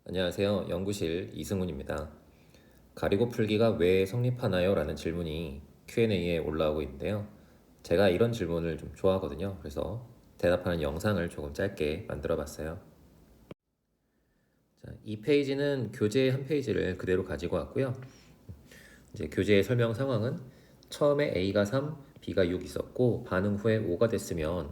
안녕하세요. 연구실 이승훈입니다. 가리고 풀기가 왜 성립하나요? 라는 질문이 Q&A에 올라오고 있는데요. 제가 이런 질문을 좀 좋아하거든요. 그래서 대답하는 영상을 조금 짧게 만들어 봤어요. 자, 이 페이지는 교재 한 페이지를 그대로 가지고 왔고요. 이제 교재의 설명 상황은 처음에 A가 3, B가 6 있었고 반응 후에 5가 됐으면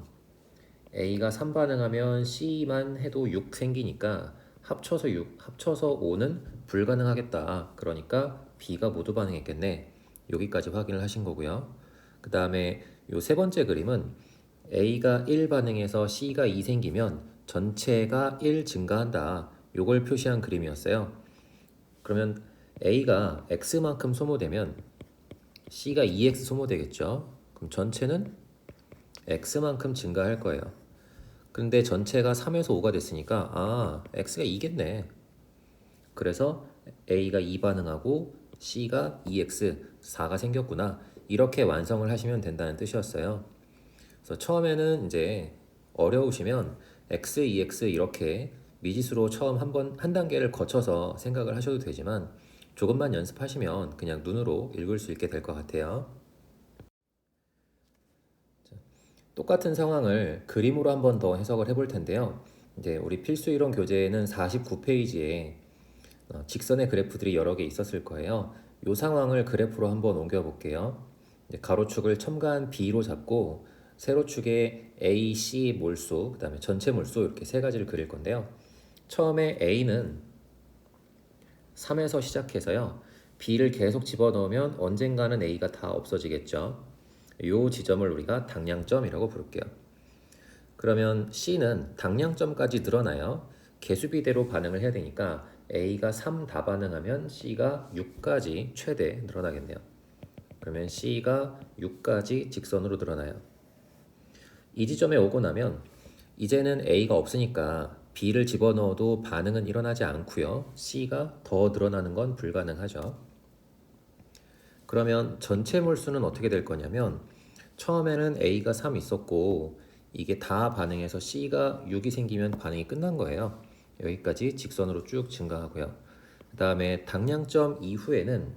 A가 3 반응하면 C만 해도 6 생기니까 합쳐서 6, 합쳐서 5는 불가능하겠다. 그러니까 B가 모두 반응했겠네. 여기까지 확인을 하신 거고요. 그 다음에 요 세 번째 그림은 A가 1 반응해서 C가 2 생기면 전체가 1 증가한다. 요걸 표시한 그림이었어요. 그러면 A가 X만큼 소모되면 C가 2X 소모되겠죠. 그럼 전체는 X만큼 증가할 거예요. 근데 전체가 3에서 5가 됐으니까 X가 2겠네. 그래서 A가 2 반응하고 C가 2X 4가 생겼구나. 이렇게 완성을 하시면 된다는 뜻이었어요. 그래서 처음에는 이제 어려우시면 X, 2X 이렇게 미지수로 처음 한 단계를 거쳐서 생각을 하셔도 되지만 조금만 연습하시면 그냥 눈으로 읽을 수 있게 될 것 같아요. 똑같은 상황을 그림으로 한 번 더 해석을 해볼 텐데요. 이제 우리 필수 이론 교재에는 49페이지에 직선의 그래프들이 여러 개 있었을 거예요. 이 상황을 그래프로 한번 옮겨 볼게요. 가로축을 첨가한 B로 잡고 세로축에 A, C 몰수, 그 다음에 전체 몰수 이렇게 세 가지를 그릴 건데요. 처음에 A는 3에서 시작해서요. B를 계속 집어넣으면 언젠가는 A가 다 없어지겠죠. 이 지점을 우리가 당량점이라고 부를게요. 그러면 C는 당량점까지 늘어나요. 개수비대로 반응을 해야 되니까 A가 3 다 반응하면 C가 6까지 최대 늘어나겠네요. 그러면 C가 6까지 직선으로 늘어나요. 이 지점에 오고 나면 이제는 A가 없으니까 B를 집어넣어도 반응은 일어나지 않고요. C가 더 늘어나는 건 불가능하죠. 그러면 전체 몰수는 어떻게 될 거냐면 처음에는 A가 3 있었고 이게 다 반응해서 C가 6이 생기면 반응이 끝난 거예요. 여기까지 직선으로 쭉 증가하고요. 그 다음에 당량점 이후에는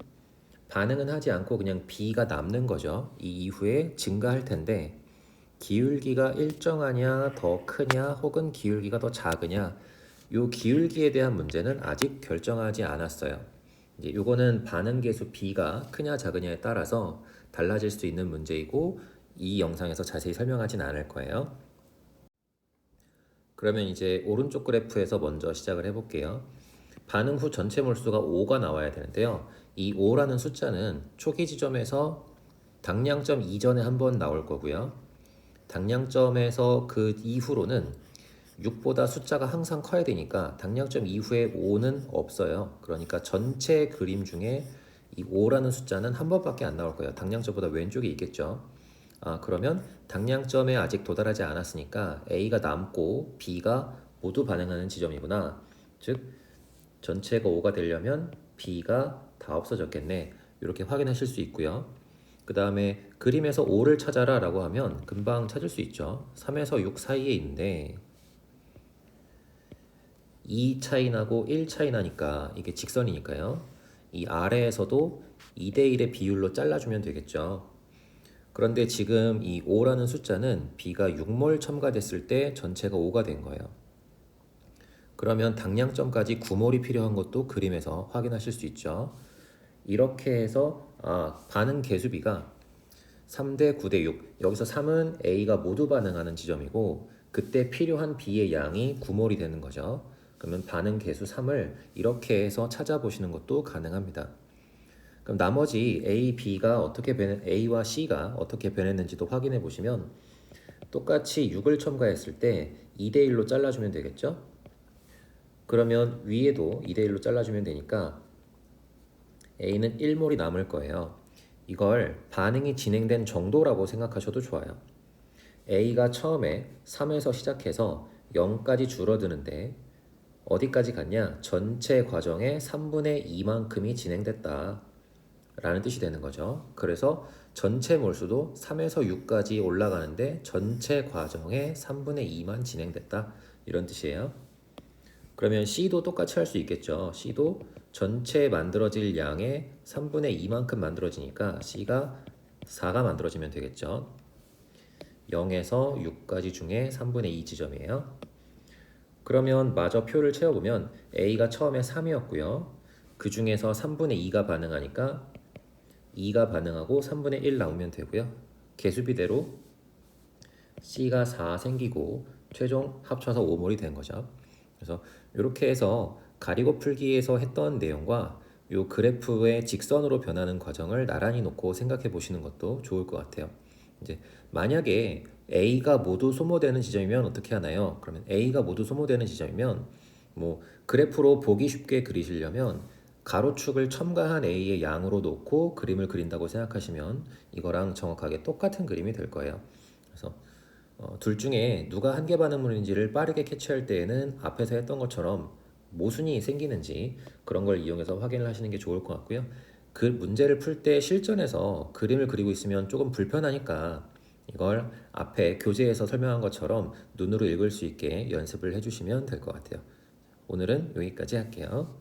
반응은 하지 않고 그냥 B가 남는 거죠. 이 이후에 증가할 텐데 기울기가 일정하냐 더 크냐 혹은 기울기가 더 작으냐 요 기울기에 대한 문제는 아직 결정하지 않았어요. 이제 요거는 반응 계수 B가 크냐 작으냐에 따라서 달라질 수 있는 문제이고 이 영상에서 자세히 설명하진 않을 거예요. 그러면 이제 오른쪽 그래프에서 먼저 시작을 해볼게요. 반응 후 전체 몰수가 5가 나와야 되는데요. 이 5라는 숫자는 초기 지점에서 당량점 이전에 한번 나올 거고요. 당량점에서 그 이후로는 6보다 숫자가 항상 커야 되니까 당량점 이후에 5는 없어요. 그러니까 전체 그림 중에 이 5라는 숫자는 한 번밖에 안 나올 거예요. 당량점보다 왼쪽에 있겠죠. 그러면 당량점에 아직 도달하지 않았으니까 A가 남고 B가 모두 반응하는 지점이구나. 즉 전체가 5가 되려면 B가 다 없어졌겠네. 이렇게 확인하실 수 있고요. 그 다음에 그림에서 5를 찾아라 라고 하면 금방 찾을 수 있죠. 3에서 6 사이에 있는데 2 차이 나고 1 차이 나니까 이게 직선이니까요. 이 아래에서도 2대1의 비율로 잘라주면 되겠죠. 그런데 지금 이 5라는 숫자는 B가 6몰 첨가됐을 때 전체가 5가 된 거예요. 그러면 당량점까지 9몰이 필요한 것도 그림에서 확인하실 수 있죠. 이렇게 해서 반응 개수비가 3대 9대 6. 여기서 3은 A가 모두 반응하는 지점이고 그때 필요한 B의 양이 9몰이 되는 거죠. 그러면 반응 개수 3을 이렇게 해서 찾아보시는 것도 가능합니다. 그럼 나머지 A, B가 A와 C가 어떻게 변했는지도 확인해 보시면 똑같이 6을 첨가했을 때 2대1로 잘라주면 되겠죠? 그러면 위에도 2대1로 잘라주면 되니까 A는 1몰이 남을 거예요. 이걸 반응이 진행된 정도라고 생각하셔도 좋아요. A가 처음에 3에서 시작해서 0까지 줄어드는데 어디까지 갔냐? 전체 과정의 3분의 2만큼이 진행됐다 라는 뜻이 되는 거죠. 그래서 전체 몰수도 3에서 6까지 올라가는데 전체 과정의 3분의 2만 진행됐다 이런 뜻이에요. 그러면 C도 똑같이 할 수 있겠죠. C도 전체 만들어질 양의 3분의 2만큼 만들어지니까 C가 4가 만들어지면 되겠죠. 0에서 6까지 중에 3분의 2 지점이에요. 그러면 마저 표를 채워보면 A가 처음에 3이었고요. 그 중에서 3분의 2가 반응하니까 2가 반응하고 3분의 1 나오면 되고요. 개수비대로 C가 4 생기고 최종 합쳐서 5몰이 된 거죠. 그래서 이렇게 해서 가리고 풀기에서 했던 내용과 요 그래프의 직선으로 변하는 과정을 나란히 놓고 생각해 보시는 것도 좋을 것 같아요. 이제 만약에 A가 모두 소모되는 지점이면 어떻게 하나요? 그러면 A가 모두 소모되는 지점이면 뭐 그래프로 보기 쉽게 그리시려면 가로축을 첨가한 A의 양으로 놓고 그림을 그린다고 생각하시면 이거랑 정확하게 똑같은 그림이 될 거예요. 그래서 둘 중에 누가 한계 반응물인지를 빠르게 캐치할 때에는 앞에서 했던 것처럼 모순이 생기는지 그런 걸 이용해서 확인을 하시는 게 좋을 것 같고요. 그 문제를 풀 때 실전에서 그림을 그리고 있으면 조금 불편하니까 이걸 앞에 교재에서 설명한 것처럼 눈으로 읽을 수 있게 연습을 해주시면 될 것 같아요. 오늘은 여기까지 할게요.